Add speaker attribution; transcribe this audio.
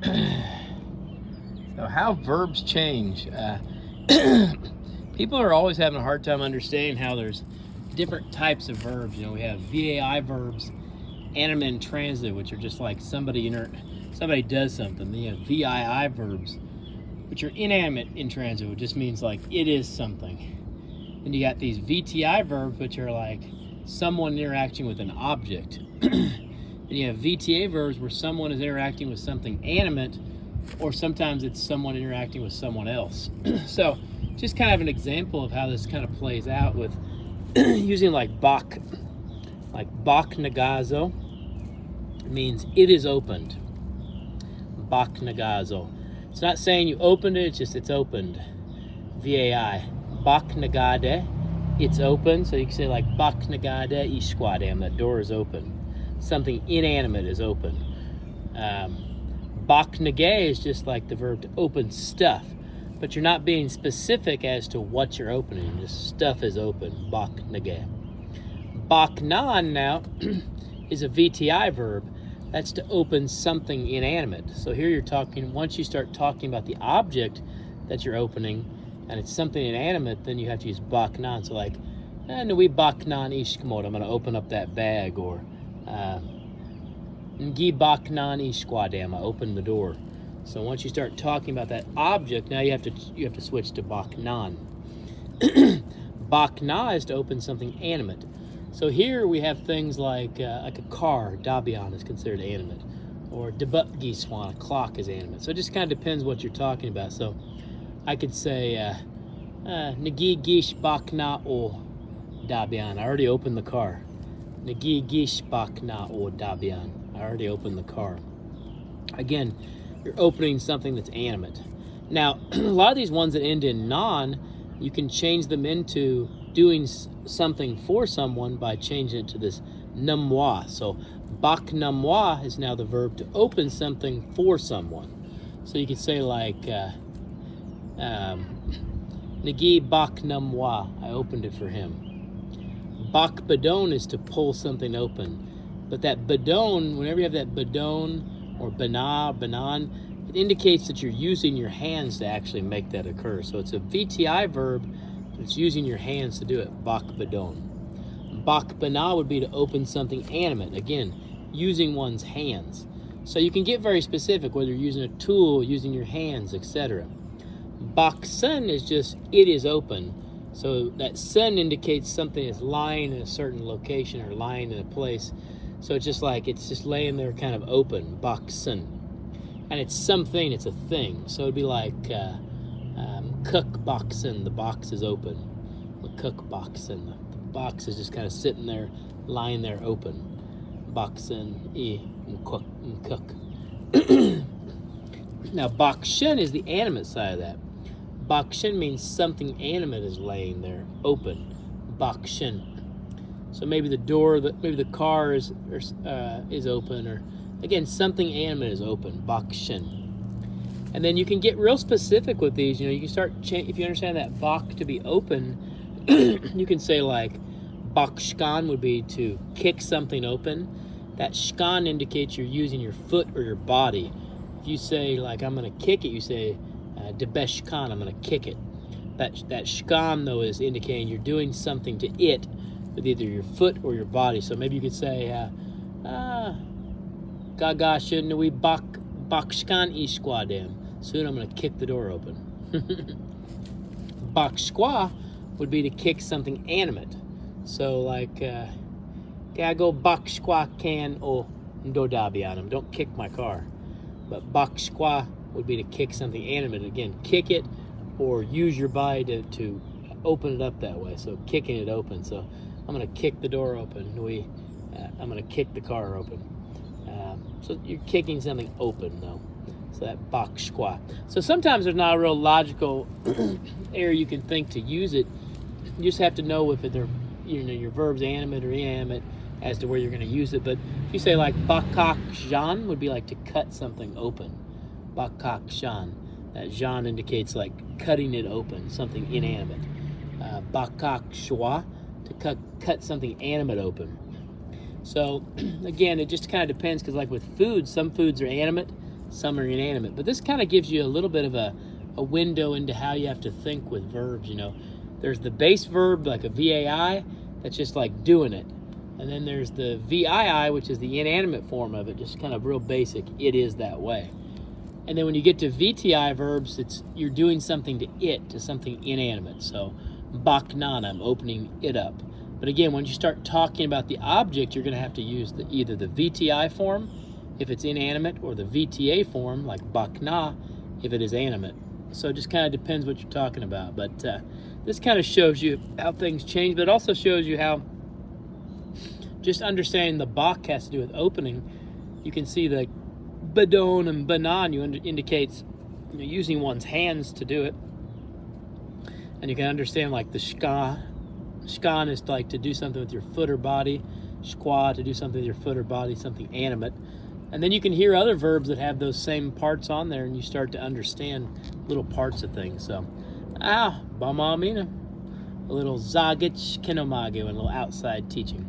Speaker 1: So how verbs change. People are always having a hard time understanding how there's different types of verbs. You know, we have VAI verbs, animate and transitive, which are just like somebody does something. Then you have VII verbs, which are inanimate intransitive, which just means like it is something. Then you got these VTI verbs, which are like someone interacting with an object. Then you have VTA verbs where someone is interacting with something animate, or sometimes it's someone interacting with someone else. So just kind of an example of how this kind of plays out with using like bak nagazo means it is opened. Bak nagazo. It's not saying you opened it, it's just it's opened. VAI. Bak nagade, it's open. So you can say like bak nagade ishkwadam, that door is open. Something inanimate is open. Bak nage is just like the verb to open stuff, but you're not being specific as to what you're opening. Just stuff is open. Bak nage. Bak nan now is a VTI verb. That's to open something inanimate. So here you're talking, once you start talking about the object that you're opening, and it's something inanimate, then you have to use bak nan. So like, nui bak nan ishkamot, I'm going to open up that bag, or Ngi bak nan ishkwadam, I open the door. So once you start talking about that object, now you have to switch to bak nan. Bak na is to open something animate. So here we have things like a car, dabian is considered animate, or debut giswan, a clock is animate. So it just kind of depends what you're talking about. So I could say nagi gish bak na o dabian, I already opened the car. Nagi gish bak na o dabian, I already opened the car. Again, you're opening something that's animate. Now, a lot of these ones that end in non, you can change them into doing something for someone by changing it to this namwa. So bak namwa is now the verb to open something for someone. So you could say like nagi bak namwa, I opened it for him. Bak badon is to pull something open. But that badon, whenever you have that badon or banan, it indicates that you're using your hands to actually make that occur. So it's a VTI verb, but it's using your hands to do it. Bak badon. Bak bana would be to open something animate. Again, using one's hands. So you can get very specific, whether you're using a tool, using your hands, etc. Bak sun is just, it is open. So that sun indicates something is lying in a certain location or lying in a place. So it's just like, it's just laying there kind of open, bak sun. And it's something, it's a thing. So it'd be like, cook boxin, the box is open. Cook boxin, the box is just kind of sitting there, lying there open. Boxin, cook. Now, bakshin is the animate side of that. Bakshin means something animate is laying there, open. Bakshin. So maybe the door, maybe the car is open, or again, something animate is open. Bakshin. And then you can get real specific with these. You know, you can start, if you understand that bak to be open, you can say like, bakshkan would be to kick something open. That shkan indicates you're using your foot or your body. If you say like, I'm going to kick it, you say, debeshkan, I'm going to kick it. That shkan, though, is indicating you're doing something to it with either your foot or your body. So maybe you could say, gaga shouldn't we bakshkan ishkwadem. Soon I'm going to kick the door open. Bakshkwa would be to kick something animate. So like, gago bakshkwa can o ndodabianam. Don't kick my car. But bakshkwa would be to kick something animate. Again, kick it or use your body to open it up that way. So kicking it open. So I'm going to kick the door open. I'm going to kick the car open. So you're kicking something open, though. So that bakshkwa. So sometimes there's not a real logical area you can think to use it. You just have to know if they're, your verb's animate or inanimate as to where you're going to use it. But if you say like bakak jan would be like to cut something open. Bakak jan. That jan indicates like cutting it open, something inanimate. Bakak shwa, to cut something animate open. So again, it just kind of depends, because like with food, some foods are animate, some are inanimate. But this kind of gives you a little bit of a window into how you have to think with verbs. You know, there's the base verb, like a VAI, that's just like doing it. And then there's the VII, which is the inanimate form of it, just kind of real basic, it is that way. And then when you get to VTI verbs, you're doing something to it, to something inanimate. So baknan, I'm opening it up. But again, once you start talking about the object, you're going to have to use either the VTI form if it's inanimate, or the VTA form, like bakna, if it is animate. So it just kind of depends what you're talking about. But this kind of shows you how things change, but it also shows you how just understanding the bak has to do with opening. You can see the badon and banan indicates using one's hands to do it. And you can understand like the shkan is like to do something with your foot or body. Shkwa to do something with your foot or body, something animate. And then you can hear other verbs that have those same parts on there, and you start to understand little parts of things. So, bamamina, a little zagich kinomage, and a little outside teaching.